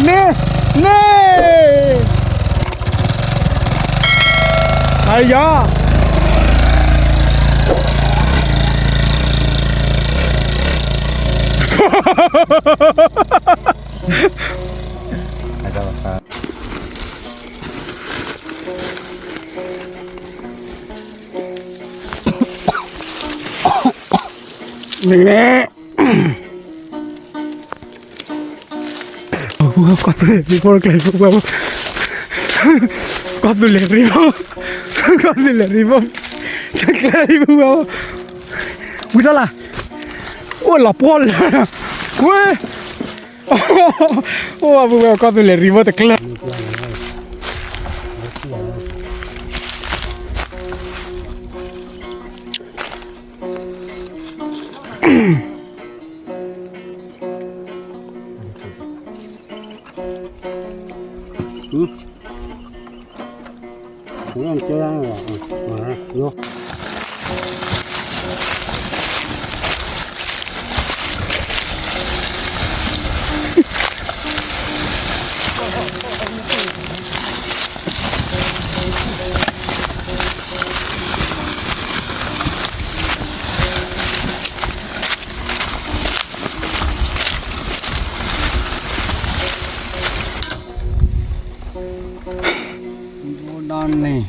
นี่นี่ไอ้ยานี่Cuando le arriba, claro, mírala, oh la pola, güey, oh, cuando le arriba te claro. Anh chơi ăn rồi, vô. Đòn này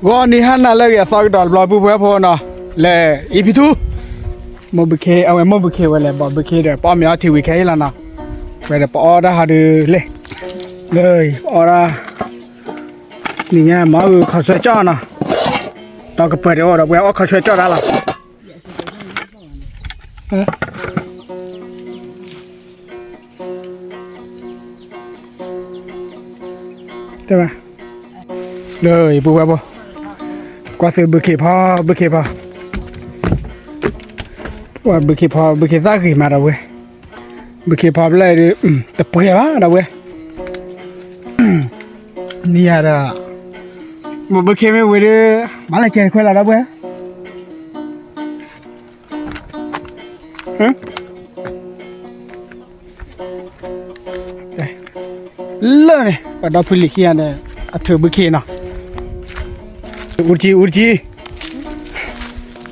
Gõ đi hắn là lấy cái sao đòn lòi bùi bùi phô nè lệ ipi tu một bức kê ao em một bức kê vậy là bỏ bức kê để bỏ mía thì bức kê là nào vậy là bỏ ra hà được lệเลยbỏ raนี่ไงหมอเขาช่วยจ้อนะตอนก็เปิดเดี๋ยวเราแววเขาช่วยจ้อได้หรอใช่ไหมเลยปุ๊บปุ๊บก็ซื้อบุกเขพอบุกเขพอว่าบุกเขพอบุกเขซ่าขึ้นมาแล้วเว้ยบุกเขพอเลยแต่เปรี้ยวแล้วเว้ยนี่อะไรมันบุกเขไม่เว้ยมาเลยเจนคุยแล้วเว้ยเลิศเนี่ยก็ดอกพุลิขี้อันเนี่ยอัดเธอบุกเขเนาะ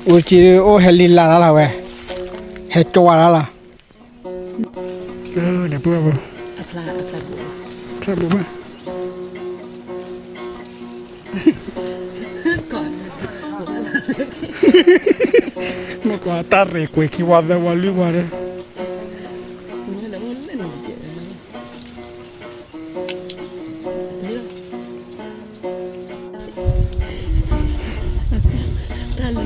urji o helila la we he chwa la ne bu bu afla bu ma no ko tarre ko ki wa da wa lu wa de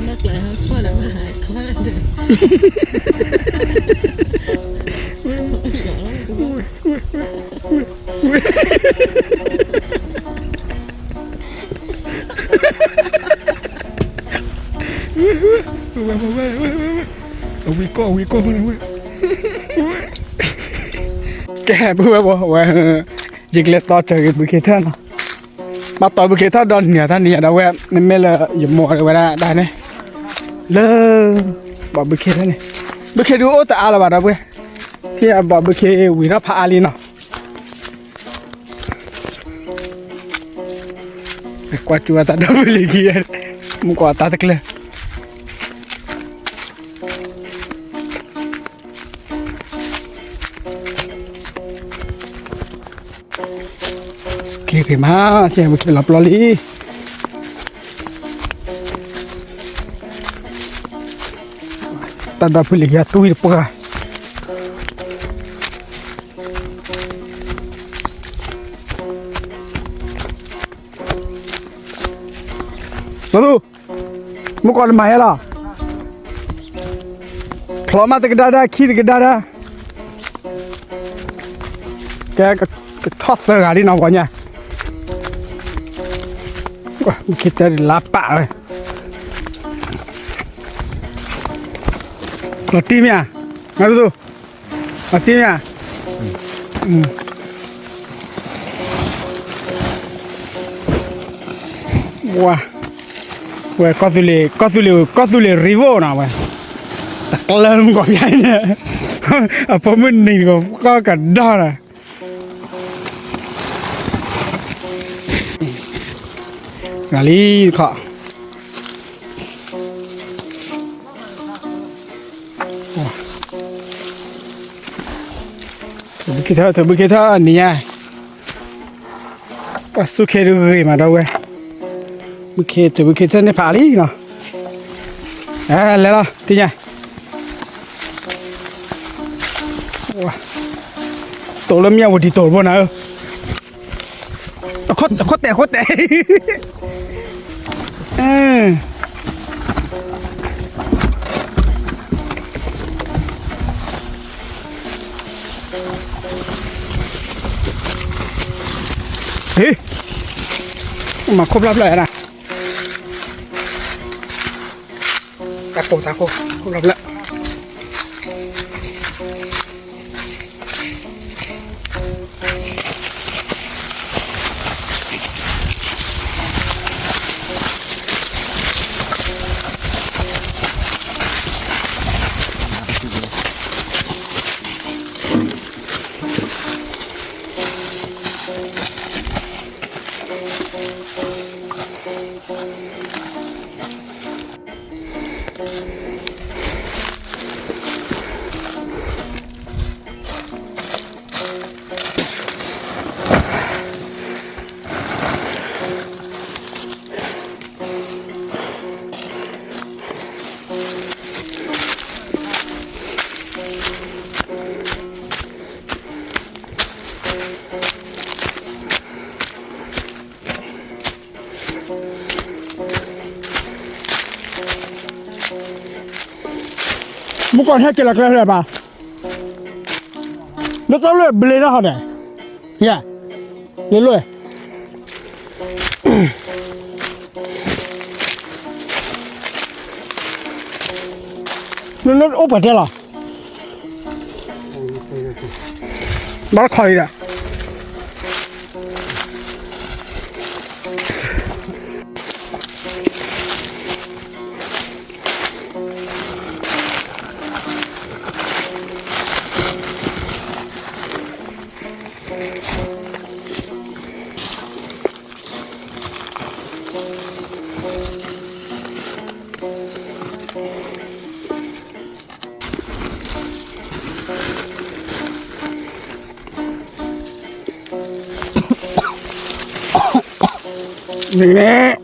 Nắc lại hơi khó là hại quá rồi. We go. Kẻ bữa dịch to trời bữa kia thân bắt tỏi bữa kia thân đòn nhỉ thân nhỉ đâu em nên mới là dùng mỏ được ra đây này lơ bỏ bữa kia thế này bữa kia đu ô tạ là bà đâu thì bỏ bữa kia quỷ nó phá ali nào qua chùa ta đâu bữa kia muốn qua ta thật lên Kì má xem một lọc loli ta đã phải lấy túi được không sao tu mua con mày là phở mà cái đá khi cái đá cái thoát ra đi nào cả nhà kita lapar Lo tim ya? Nggak tuh? Lo tim ya? Wah, wah kau tulis rivo na wah. Tak kelam kau biarnya. Apa mending kau kadar lah. Kali kau. Kita ni ya. Pasu kiri mana dah weh. Kita ni pali no. Lelah tinya. Wah. Tolong ya wadi tolong na. Kot. Mà không lắp lại nè. Cắt cổ ta không lắp lại. Một con hết cái là cái này bà. Nó tao luyện bê nó hả này. Dạ. Lên luyện. Nó ốp ở đây là. Nó khỏi rồi. Nè.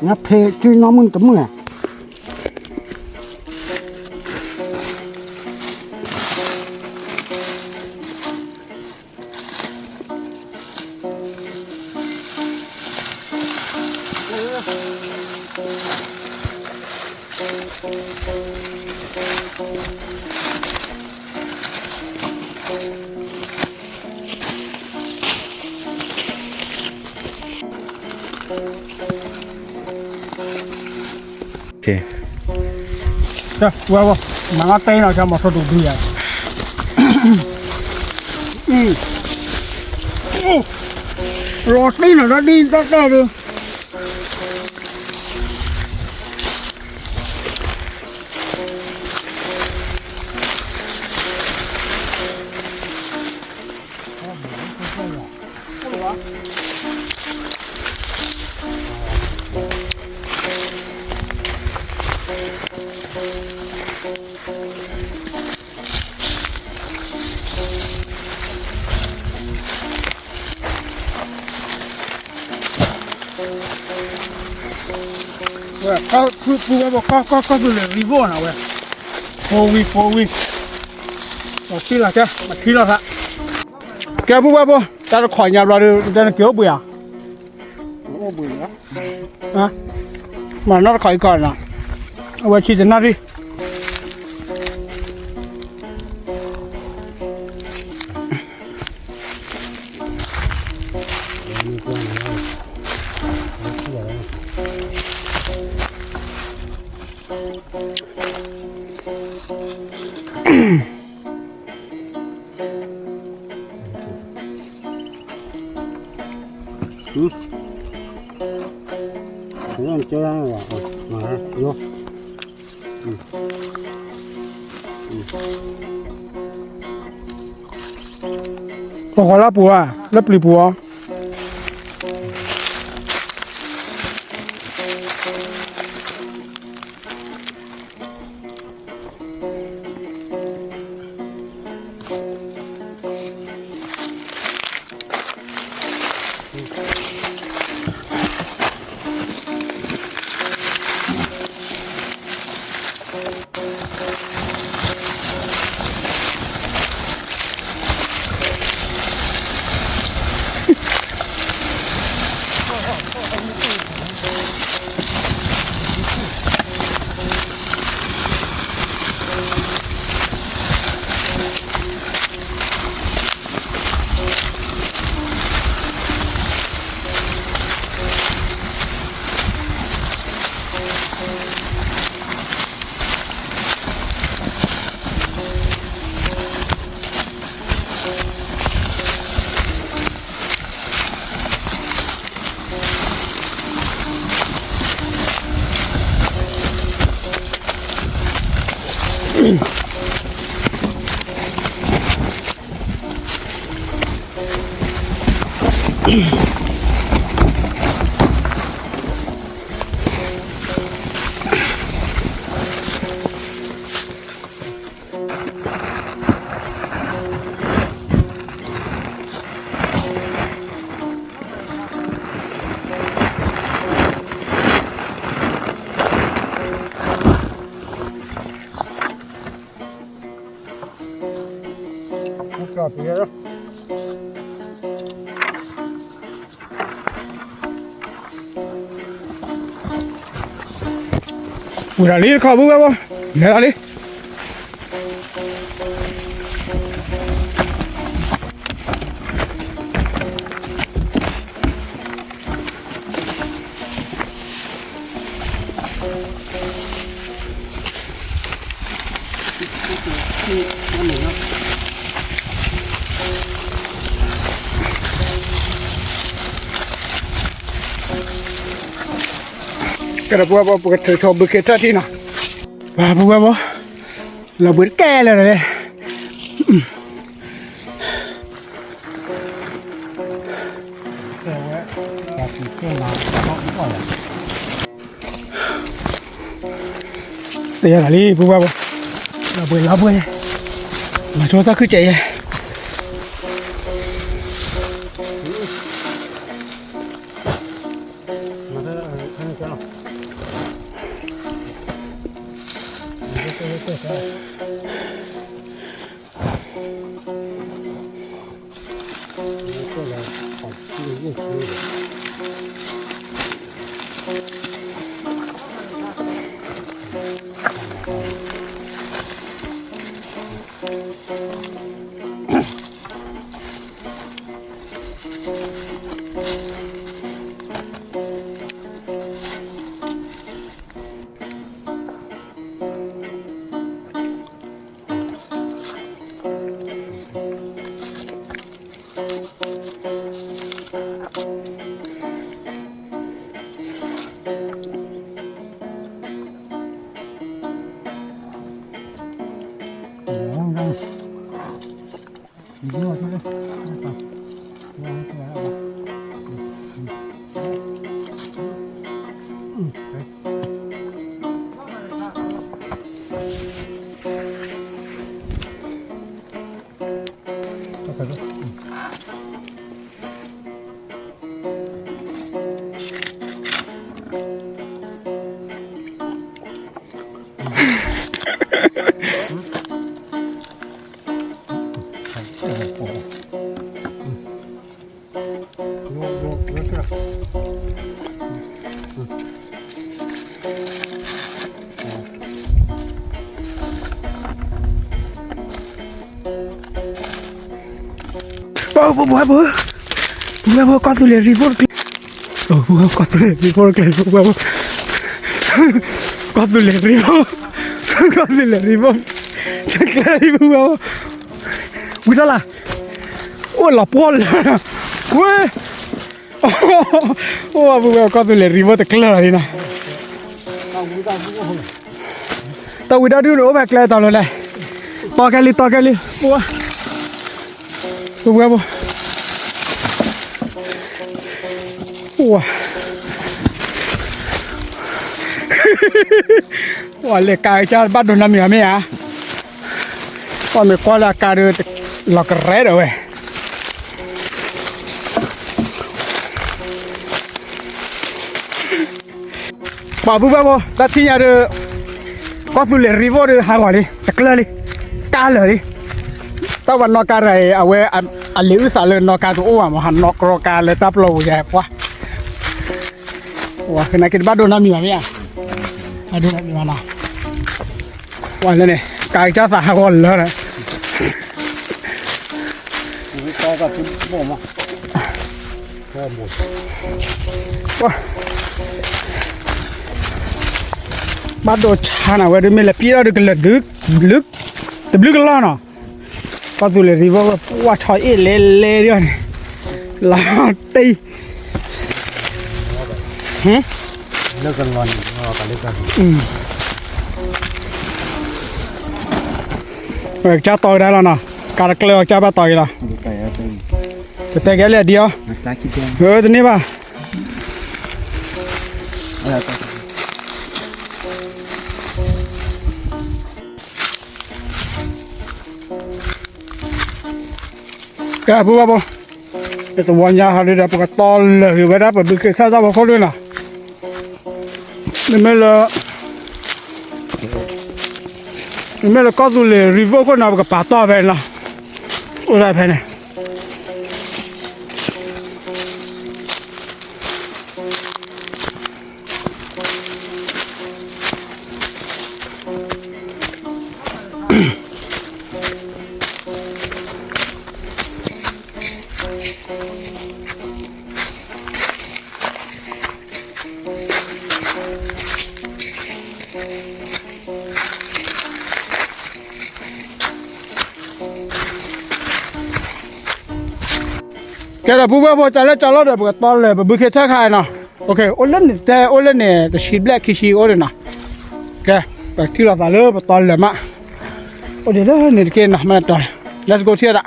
Nó phê chứ nó mừng tấm mưa. Ok. Rồi, wow, mà ngắt tay nào cho một số đủ bia. Rồi tí nào nó đi tắt ra được. Có từ lửa đi vô nào vậy? Four week. Một tí là chứ, một tí là แกผู้ว่าบ่ตาขอยาบเราเดินเกี่ยวบุยอ่ะ โอ้บุญนะ ฮะมันน่าขอยก่อนนะเอาไว้คิดจะน่าดิเรื่องเจ้าว่ามาโย พอขอลาปัวลาปลีปัวก็เพียร บุราลีขอบุว่าบ่เดี๋ยวลีกระปัวบ่ปกติชอบบุกเกตที่น่ะว่าบุว่าบ่เราเบิดแก่แล้วเลยเดี๋ยวลีบุว่าบ่เราเบิดมาโชว์ซะคือใจมาเถอะให้เจ้า เ buah kau tu le report oh buah kau tu le report buah kau tu le report clear buah udah lah oh la pol weh oh buah kau tu le report clear ni na tao udah dulu oh clear tao le to kali buah buah wah wah le cài cha bắt đầu năm giờ mấy à con mình qua là cài được là cái rễ rồi bà bố ta thi nhà được có tu lệ river được hai quả đi tắc lơ đi cá lơ đi tao vẫn nó cá này à quê anh liu xả lên nó cá tụ mà hắn nó có cá lên táp lâu dẹp quá wah kena kita bado nami ya aduh gimana wah ini kai cha sa gol lo ne to cả chút bộ mà wah bado chana wa de mele pira de kele luk teblik lo no ko tu le river wa choi e le dio ne la ti nó cần ngon cả lấy cần cha tôi đây là nè cả cái cha ba tôi là cái cái này đi à ừ thế này ba cái bố bố cái tụi bọn nhà họ đi đạp cái to là hiểu cái đạp ở bên kia sao vào khó đi nào nên là có dù là river có nào cái bát to về là ôi lại thế này cái là bố bố trả lời được cái to là bữa kia chắc hay nè ok ôn lên này the sheet black khi ôn nè ok cái thứ là trả lời to là mà ôn đấy này cái nè mà to let's go here đã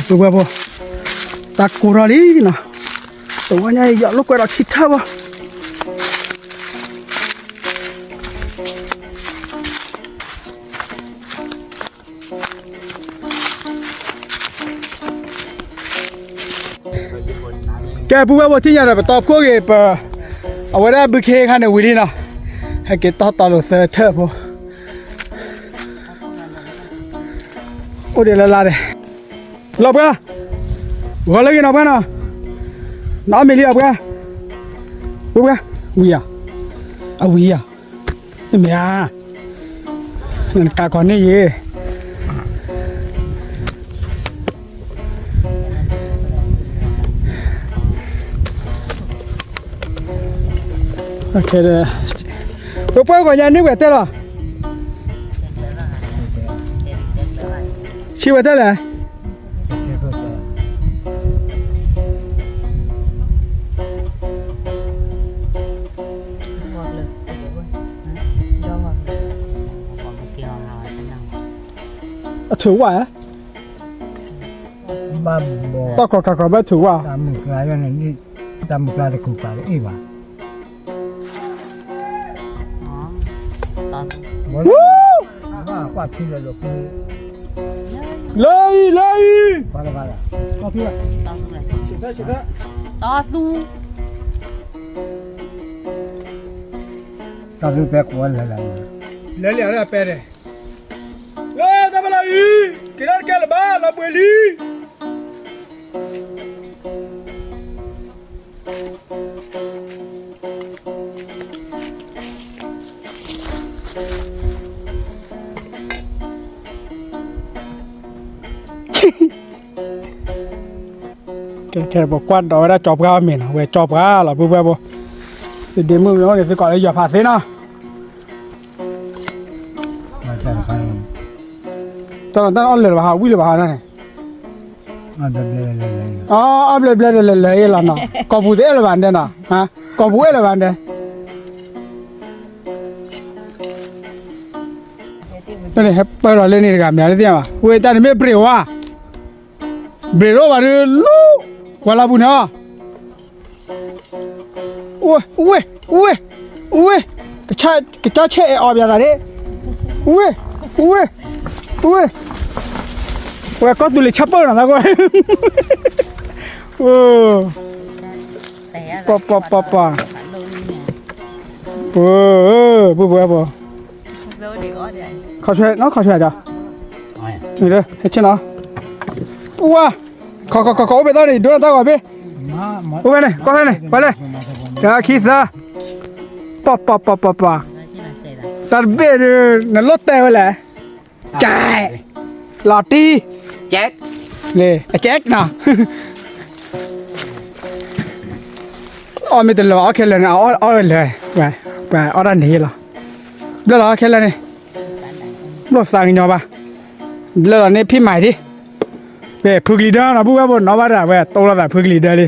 bố bố tak kurali na tuanya ya lo kira kita ba cái bố bố thì nhà là tập cô cái ở đây bữa kia khăn này đi nào hay cái to lo sơ thơ bố ôi đây là đây lọc ra gọi lấy cái nào nào nó mới liệp ra bố ra ui à mẹ à cả con này gì ok rồi bố bố của nhà nước về tên là chị về tên là thử quả á ba tao có bé thử quả ta một cái này đi ta một cái cục cái ấy mà ba quả thì là được lấy ba là to thứ chỉ thế to tu ta cứ bé quá là lấy liền là bé này lấy ta phải lấy cái đó kia là ba là 10 ly แค่บอกกวนดอกได้จอบก้าเมียนเว้ยจอบก้าหรอปุ๊บปุ๊บสิเดมือเราเนี่ยสิก่อนเลยอย่าผ่าเส้นนะ มาแต่ละครั้ง ตอนนั้นอ้อนเลยว่าวิ่งเลยว่านั่นไง อันเดิมเลย อ๋ออัพเลยเลยล่ะเนาะกอบบุเตะเลยวันเดียนะฮะกอบบุเอเลยวันเดียนี่เฮ้ยไปรอเล่นนี่กันเนี่ยเดี๋ยวมาเว้ยตอนนี้ไม่เปรี้ยวอ่ะเปรี้ยวว่าดูลูว่าลาบุญอ่ะโอ้ยกระชากเชะออกอย่างไรโอ้ยก็ดูเลยชัปเปอร์นะกูโอ้ปะปุ๊บเขาช่วยน้องเขาช่วยจ้ะนี่เด้อเฮ็ดชินะว้าเขาไปตอนนี้ดูตาก่อนพี่ มา ไปเลยก็ให้เลยไปเลยอย่าคิดซะปะตัดเบ็ดนั่นรถแต่ไปแหละจ่ายลอตตี้ แจ็ค เลยแจ็คนะอ๋อไม่ต้องรอแค่เลยนะเอาเลยไปเอาด้านนี้ละเดี๋ยวรอแค่เลยนี่รถสั่งยอป่ะเดี๋ยวนี่พี่ใหม่ดิเว้ยพึกลีเดอร์นะพูดว่าบนนวัดอะเว้ยโตแล้วแต่พึกลีเดอร์ดิ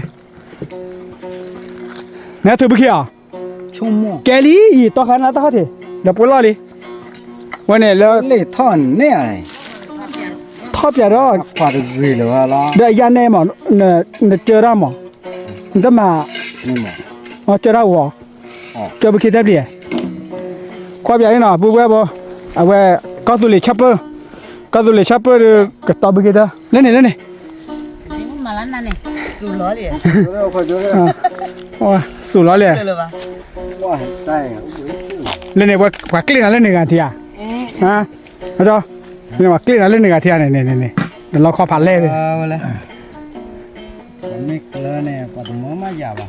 เนี่ยถือไปขี้อ่ะ ชุ่มมั่ว แกลี่อีต่อขันนะต่อเขาทีเดี๋ยวปุ่นรอดิวันนี้แล้ว เล่ท่อนเนี่ยอะไร ทอดอย่ารอ ควาดรีหรือว่าล้อ เดี๋ยวยันแน่หมอเนี่ยเจอราหมอจะมา นี่หมด อ๋อเจอราหัวเจอไปคิดได้ดิความใหญ่หน่อยพูดว่าบ่เอาไว้ก็สุริชัปเปอร์ก็ต่อไปคิดได้เล่นนี่ มาแล้วนั่นนี่สูร้อยเลย เร็วคนเยอะเลย โอ้สูร้อยเลย เลยปะ ว่าได้ เล่นนี่ว่ากลิ้นเล่นหนึ่งนาทีอ่ะฮะอาจารย์นี่ว่ากลิ้นเล่นหนึ่งนาทีอ่ะนี่เดี๋ยวเราขอผ่านเล่เลย เอาเลยไม่เกลือเนี่ยปฐมมาหยาบอ่ะ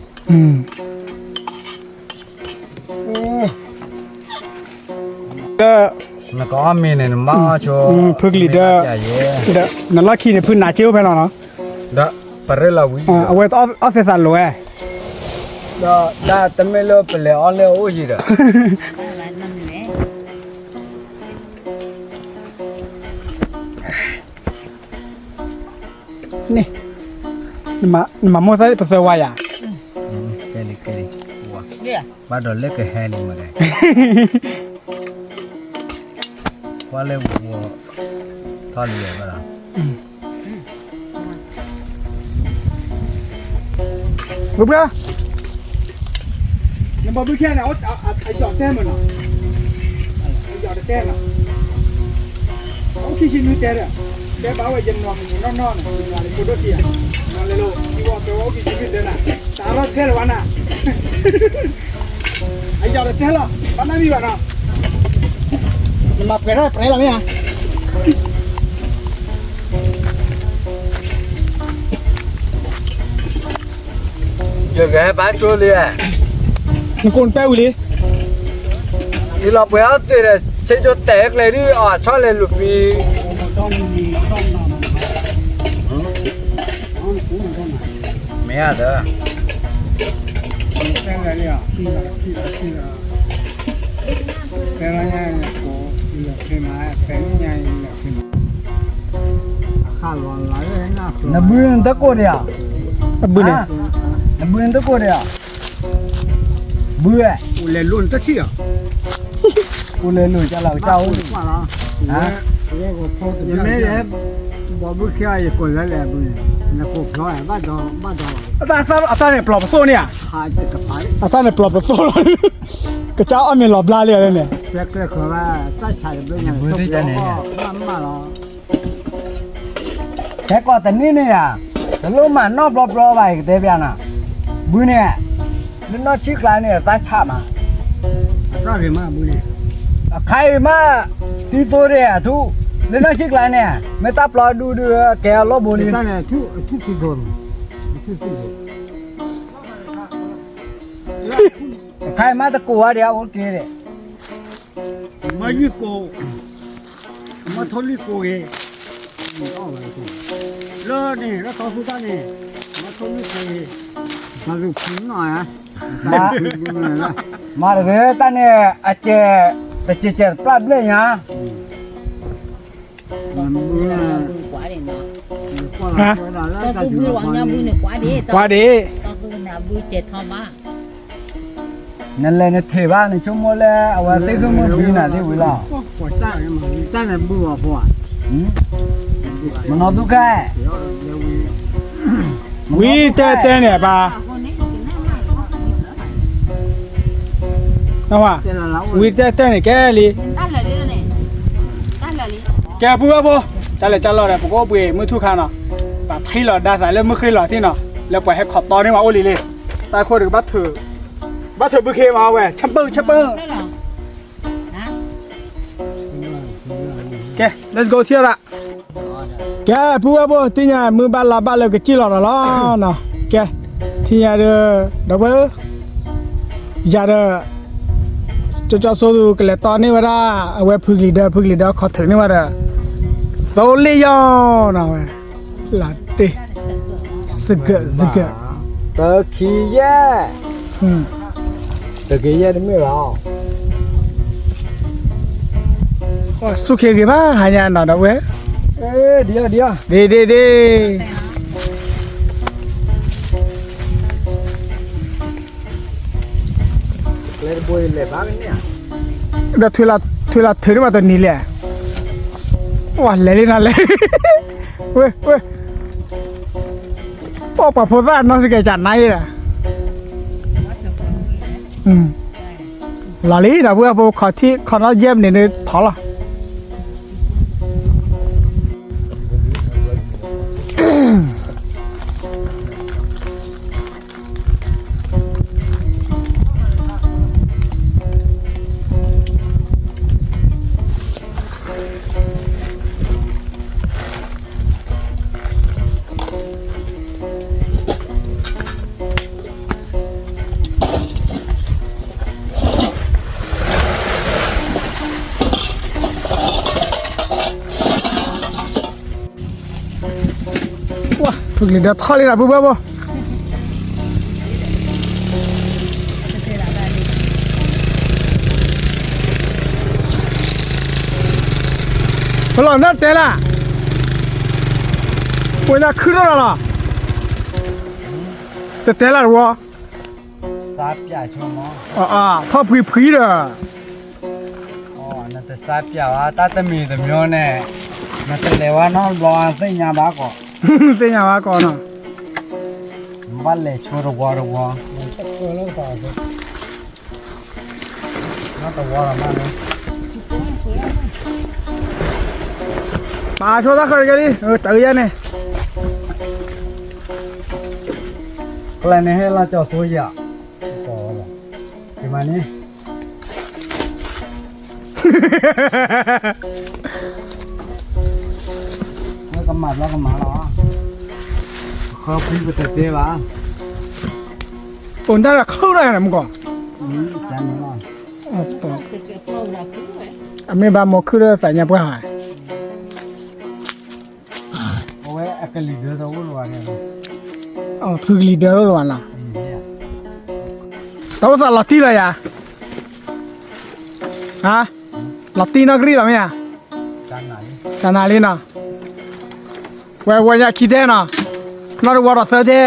ก็ แล้วก็มีเนี่ยมาโชว์ พึกลีเดอร์เดี๋ยวนั่นละขี้เนี่ยพื้นหนาเจียวไปแล้วเนาะ เด้อปะเรลาวิ เอาไว้เอาเสสันเลย da tamelo pele ole oji da นั่นนี่ นี่มาโมซาเปเซวายา keli wa เดี๋ยว ba do le ke heli ma de wa le wo tha li ba la ปุ๊บละนี่บอกพี่แค่เนี่ยเอาไอ้จอดแท้มันเนาะไอ้จอดแท้น่ะเอาขี้ชิ้นนู้นแท้เนี่ยแท้บ้าไว้ยันนอนนอนอะไรกูดูสิอ่ะนอนเลยลูกที่ว่าตัวขี้ชิ้นนู้นแท้น่ะตาเราแท้หรอวะน่ะไอ้จอดแท้หรอบ้านนั้นมีบ้านน่ะนี่มาเปรี้ยอะไรล่ะเนี่ย giờ cái bán chua li à มันโกนแป้วเลย đi lọc béo thì là chơi cho tẹt này đi cho lên lục vì mẹ à đó แป้งอะไรเนี่ยแป้งอะไรเนี่ยโอ้เหลือขึ้นมาแป้งใหญ่เหลือขึ้นมาข้าวร้อนไหลเลยนะ nó bươn tất cô đi à บึ้งเนี่ย nó bươn tất cô đi à bươn กูเล่นรุ่นตะเคีย cô lên lùi cho lão cháu ว่าละฮะยังไม่ได้บอกบุคคลอีกคนละแหละบุญนักพวกเขาไอ้บ้านดออาจารย์เนี่ยปลอบโซ่เนี่ยหาจะกระไปอาจารย์เนี่ยปลอบโซ่กระเจ้าเอาเมียหลอบลาเลยเนี่ยเรียกเขาว่าใต้ชายเป็นไงมาหรอ thế còn tận ní này à cái lúc mà nó blo vậy cái thế à bươn nè nó chiếc lại này ta chạm à ก็เรียกมาบุญเนี่ย khai mà tí tôi đây à thu lên nó chiếc lại nè mấy tắp lo đu đưa kéo lo bù đi อาจารย์เนี่ยทุกสิ่งโดน khai mà ta cua đéo ok đấy มายุโกมาทอลิโกเอ了呢，那高富大呢，那说明是那就贫了呀。妈的，但呢，而且这不不呀。quá đi nó ฮะ có cứ vui loạn nhau vui này quá đi กว่าดี có cứ nào vui chết thôi mà นั่นเลยเนี่ยเทบ้านในชั่วโมงแล้วเอาไว้ที่เครื่องมือบินน่ะที่เวลา 我大人嘛，你当然不我破， มันนอนดูแก่ วีแต่เนี่ยป่ะ con đấy thì nó lại có nhiều nữa phải นะว่า 现在老 วีแต่เนี่ยแกลี ta là đi này ta là đi แกพูดว่าพูจะเลยจะรอแต่ผมก็ไปมือทุกครั้งเนาะแบบที่เราได้สายแล้วไม่เคยหล่อที่เนาะแล้วปล่อยให้ขอบตอนนี้มาโอลีเลยตายคนถึงบัตเถอบุเคมาเว้ยชัมเปิ้ง đấy là hả แก let's go เที่ยวละแกพูดว่าพูที่เนี่ยมือบ้านลาบ้านเลยก็จี้หล่อแล้วเนาะแกที่เนี่ยเด้อดับเบิ้ลอย่าเด้อจะโซดูกันเลยตอนนี้ว่าเอาไว้พึกลีเดอร์ขอถึงนี่ว่าเด้อโซลี่ยอนเอาไว้ลาเต้สกะ ตะขี้แย่ตะขี้แย่นี่ไม่หรอ สุขีกี่บ้าหายาหน่อยนะเว้ย เอ้เดี๋ยว ดี เลยบุยเลยบ้างเนี่ย เดี๋ยวทุลาถือมาตัวนี้แหละว้าเลยนะเลยเว้ยป้อปะพูดว่าน้องสิแกจัดไหนล่ะลาลีนะเว้ยพอขอที่ขอน้องเยี่ยมเนี่ยถอดละว้าฝึกเลยเดี๋ยวทอดเลยนะปุ๊บปุ๊บพลังนั่นเตะละวันนี้ขึ้นแล้วล่ะเตะละหรอ ซาเปียชั่วโมง พ่อผีเด้อ อ๋อนั่นแต่ซาเปียว่าตาตะมีตะมีเนี่ยนั่นแต่เลวานอนรอสิญาบ้าก็ เตะยังว่าก่อนเนาะ บ้านเลยชัวร์วัวน่าตะวัวละมั้ง ปลาโชว์ตะเคยกันดิเตะยังเนี่ย อะไรเนี่ยให้เราเจาะตัวใหญ่ต่อละประมาณนี้แล้วก็มาหรอเขาพี่ไปเตะบ้า ปุ่นได้ละเข้าได้นะมึงก่อน จานนี้หน่อย cái câu là cứ vậy อเมบาโมคือเรื่องสายยาเพื่อหาย เอาไว้อากาศลีเดอร์ตัวอ้วนเนี่ย พึกลีเดอร์แล้วล่ะแต่ว่าลาติเลยอ่ะฮะลาตินักเรียนมั้ยอ่ะ จานไหน จานาลีนะวันยาคิดเองนะน่าจะว่าเราเสียเด้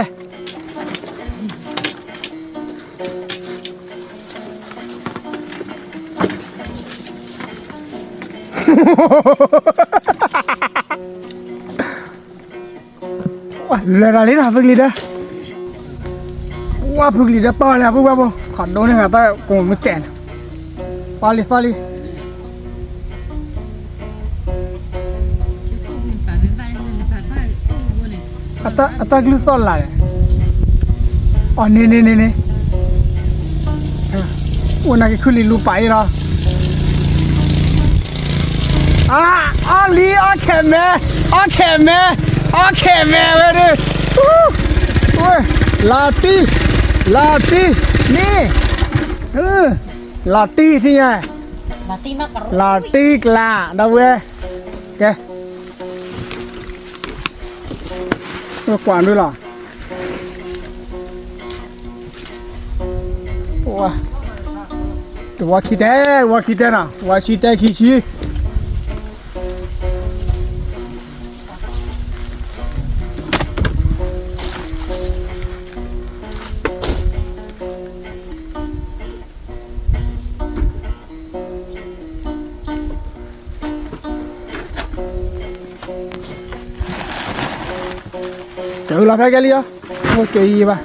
ว้าเลยนะลีนะพึกลีเดอร์ว่าพึกลีเดอร์ป้าเลยปุ๊บปุ๊บขอโดนให้กับตาโกงไม่แจนปาลี chứ không nên phải với ba nên phải luôn này อัตกลุสอลล่ะอ๋อนี่วันนั้นคือลิลูไปเนาะลีโอเคแม่เว้ยดิโอ้ยลาตีนี่ลาตีที่ไง là tin nó có ลาตีกลาดาเว้ยแก ก็กวานด้วยล่ะว้าตัวขี้แต่น่ะว่าขี้แต่ขี้ชี้เจอแล้วไปกันเลยอ่ะโอเคป่ะ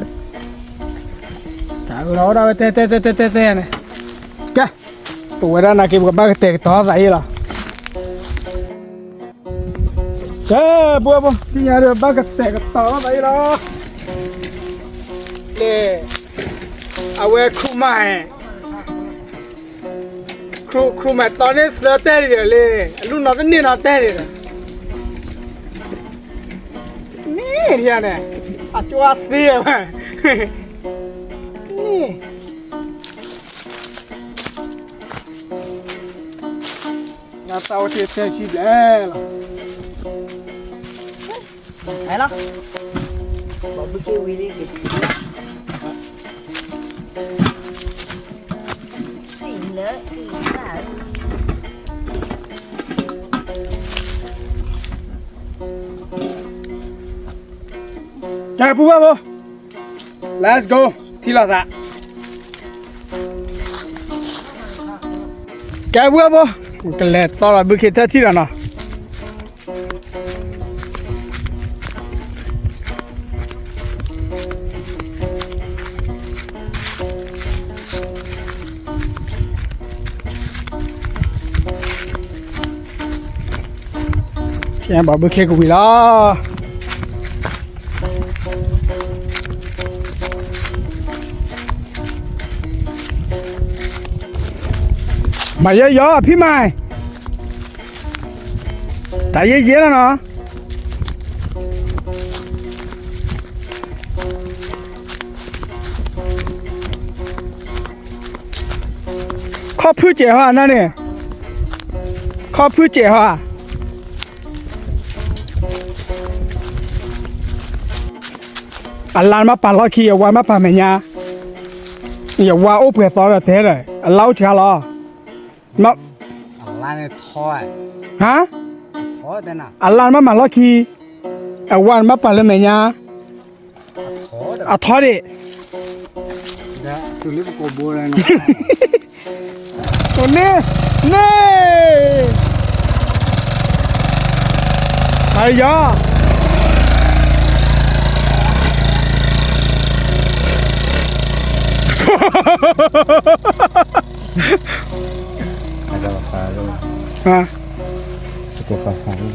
เจอแล้วเราเตะเนี่ยแกตัวนั้นนะเก็บกับบ้านเตะต่อใส่ละเจ้บัวที่ยาเรือบ้านเตะต่อใส่ละเล่เอาไว้ครูใหม่ครูใหม่ตอนนี้เสือเต้เดี๋ยวเลยลูกน้องก็นี่น้องเต้เดี๋ยวนี่ที่เนี่ยอาจว่าเสียมั้ยนี่น่าเต้าเสียชีวิตแล้วไหนล่ะบอกไปกินวิลลี่กินสิ่งเลอะอีกค่ะ แกปุ๊บปุ๊บ let's go ที่เราจะแกปุ๊บปุ๊บกันเลยตอนเราบุกเข้าที่เราเนาะแกบอกบุกเข้ากูวิลามาเยอะๆพี่ใหม่แต่เยอะๆแล้วเนาะข้อพูดเจ๋อนั่นเนี่ยข้อพูดเจ๋ออันลานมาปั่นล้อขี้อย่าว่ามาปั่นแม่ยาอย่าว่าโอ้เผื่อสอนเราเท่เลยเล่าเชียวล้อมา อะไรเนี่ยท้อ ฮะ ท้อแต่น่ะ อันลานมาปั่นล้อขี้เอาวันมาปั่นเลยแม่ยา ท้อเด้อ เอาทอดิ เด้อตุลิปโกโบเลยนะ ตัวนี้นี่ไอ้ยาAda pasado, ฮะ se te pasaron.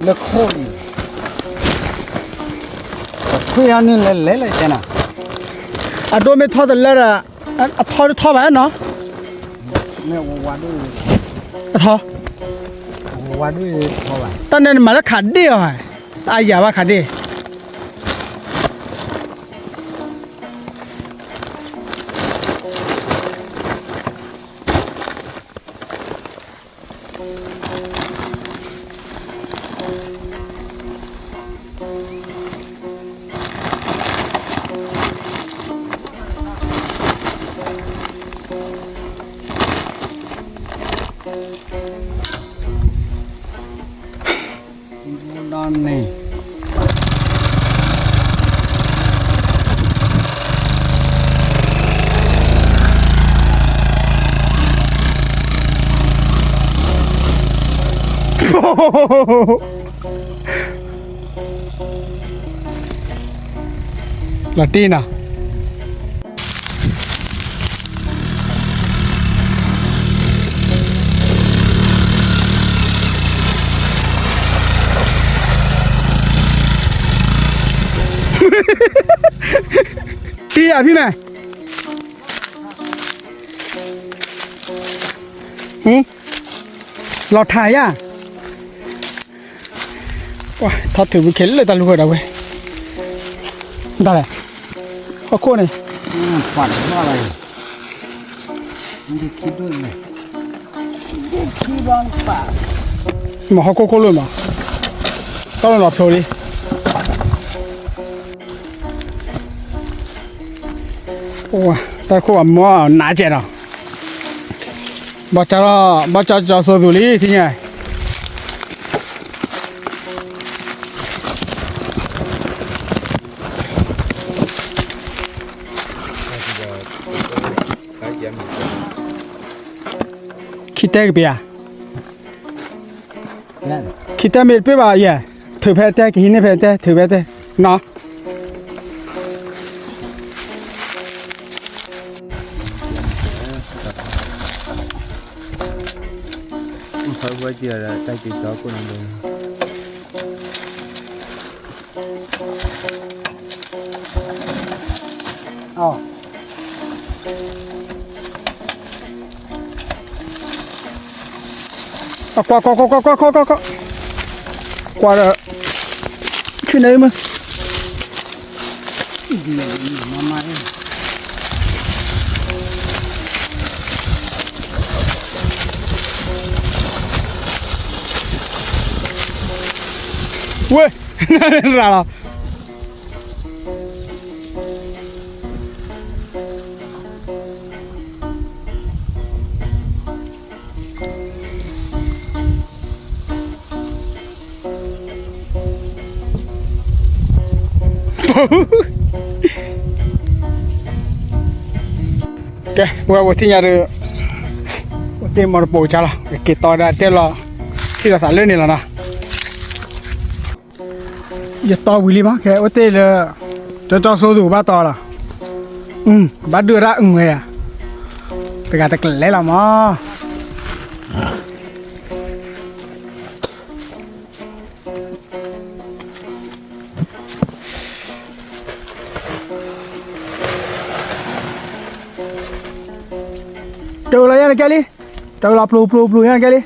แล้วโค่นคุยอันนี้เลยจ้ะนะ อะโดไม่ทอดเลยอ่ะอะทอดไปเนาะ เนี่ยวัดด้วย อะทอ วัดด้วยเท่าไหร่ ตอนนั้นมาแล้วขาดเดียวอ่ะอายาว่าขาดเดียวนอนนี่ Latina. Đi àพี่แม่หลอดถ่ายอ่ะว้าทอดถือไปเข็นเลยตาลูกเราเว้ยได้เลยข้อโค้งนี่ ฝันว่าอะไร你开多没？开帮把，嘛好高了嘛，到了老漂亮。哇，大哥啊，没拿钱了，把家了，把家收入里听见。kita ke pia kita mel pe ba ya thử phe te ki ne phe te thử phe te no phải quay giờ là tay chỉ chó của nó luôn qua rồi chuyện đấy mà ui ra là ok qua thì nhà được tìm một bộ chả là cái to ra tên là thì là sản lên này là nào giờ to quý lý mà cái ô tê là cho số đủ ba to là bắt đưa ra người à tất cả tất lấy làm mà trừ là cái đi trừ là plu cái đi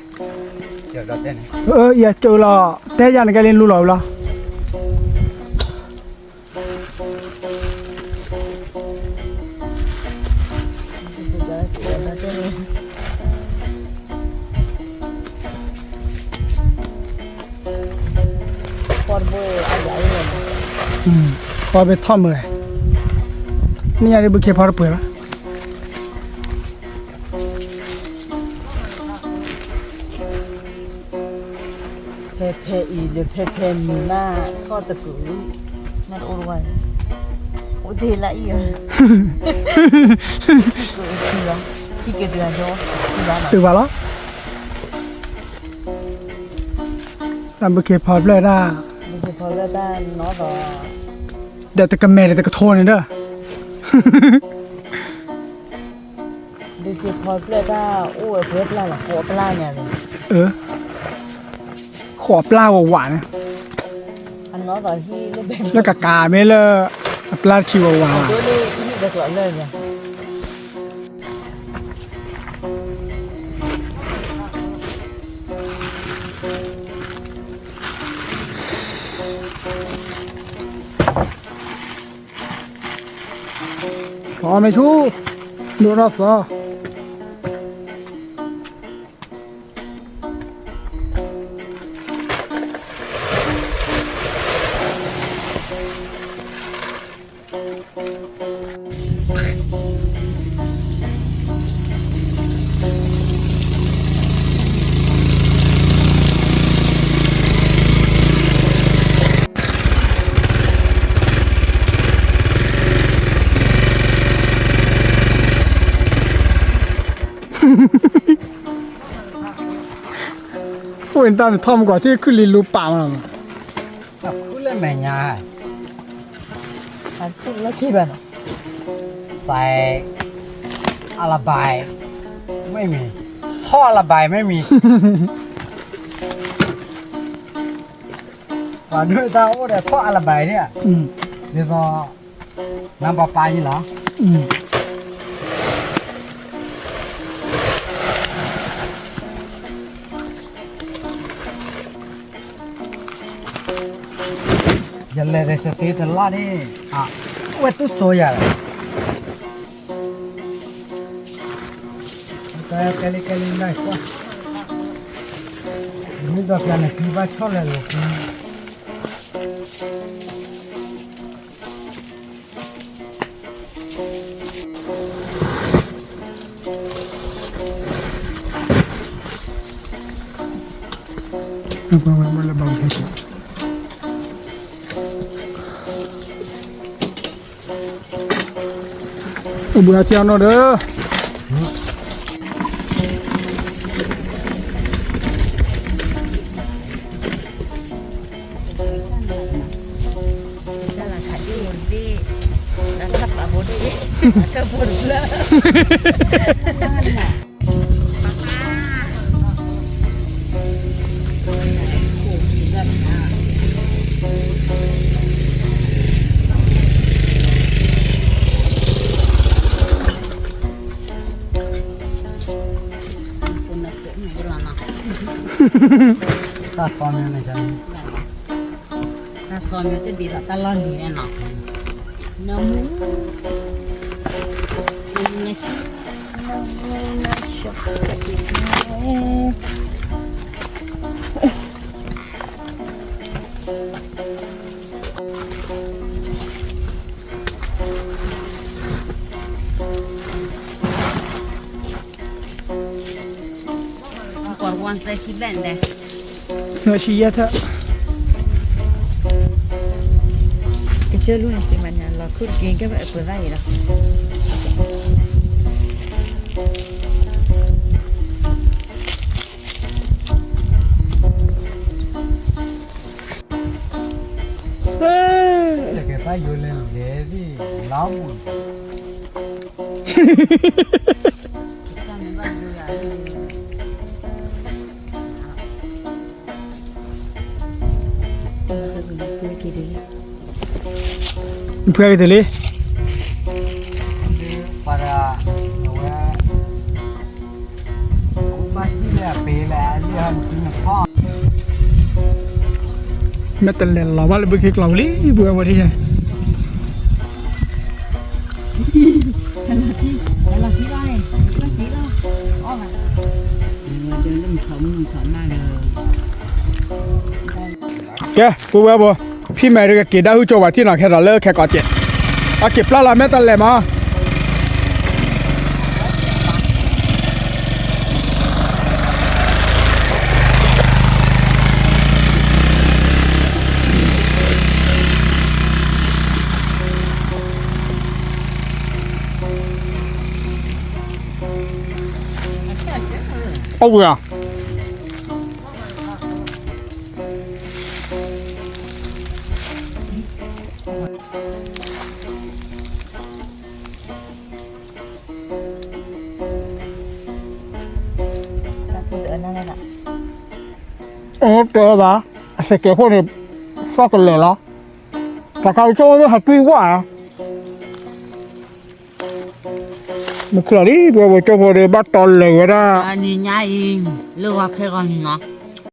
chờ đó tên giờ trừ là thế ra cái lên lưu rồi là qua bên thăm rồiนี่อะไรบุกเข้าพอร์ตเปล่าเพอีหรือเพมีหน้าข้อตะกุยนั่นโอ้ยโอ้ดีละอีกกุยคือแล้วที่เกิดเดือนโยที่บ้าน từ vào đó làm buổi chiều phật lên ra มันคือพอแล้วด้านเนาะต่อ để tao cầm mẹ để tao thôn này đó มันคือพอแล้วด้านโอ้ยเพื่อนละหัวปลาเนี่ยเลย ขอปลาหวาน อันเนาะต่อที่เล่นแบบ แล้วกากาไม่เลยปลาชิวหวาน ตัวนี้ที่จะสวยเลยเนี่ย ขอไม่ชูดูรอสอผู้เห็นตอนทอมกว่าที่ขึ้นลินรูป่ามาแล้ว cứ lên mẹ nhà อันขึ้นแล้วที่บ้าน ใส่อะไรบายไม่มีท่อระบายไม่มีว่าด้วยตาโอ้แต่ท่อระบายเนี่ยเดี๋ยวก็น้ำประปาอยู่เหรอยันเลยเรสตีตลาดนี่อ่ะว่าตุ๊โซยา แต่แกลิได้กว่านี่ดอกยาเนี่ยพี่ว่าชอบเลยลูก มาเลยบางทีอุบลเชียงนอเด้อ Dalam kaji undi, dapat apa undi, ada pula. Pun nak ke ni jalan nak. ตัดตอนนี้นะจ๊ะ Nah, suami itu di talon di enak. Namun, Indonesia. Korban saya si bende. เนื้อชียะเถอะ Kecil lu nasi mana? Laku gini kan apa lagi lah. จะเก็บไปอยู่เลยเดี๋ยวที่ล้อม Kita memang dulu ya. Masa dulu tu kiri. เพื่อนกันเลย paraว่าผมมาที่เนี่ยปีแล้วเรื่องจริงพ่อ แม่แต่เล่นเราว่าเลยบุกเกล่าวลี่บัวมาที่ไหน Kalau sila ni, kalau sila. Oh, Jangan macam mana. แกบัวบัวพี่แม่เด็กเกดได้หูโจว่าที่หนอแค่เราเลิกแค่ก่อเจ็ดเอาเก็บปลาละแม่แต่เล่นมาเอาเบื่อ Laku tu anak nak. โอ้เจอปะสเกลพวกนี้ฟอกกันเลยเหรอแต่เขาโจ้ไม่หัดปีว่ามันคืออะไรบัวบัวโจ้พอดีบัตรตอนเลยว่า Ani nyai, lu wakil kan nak.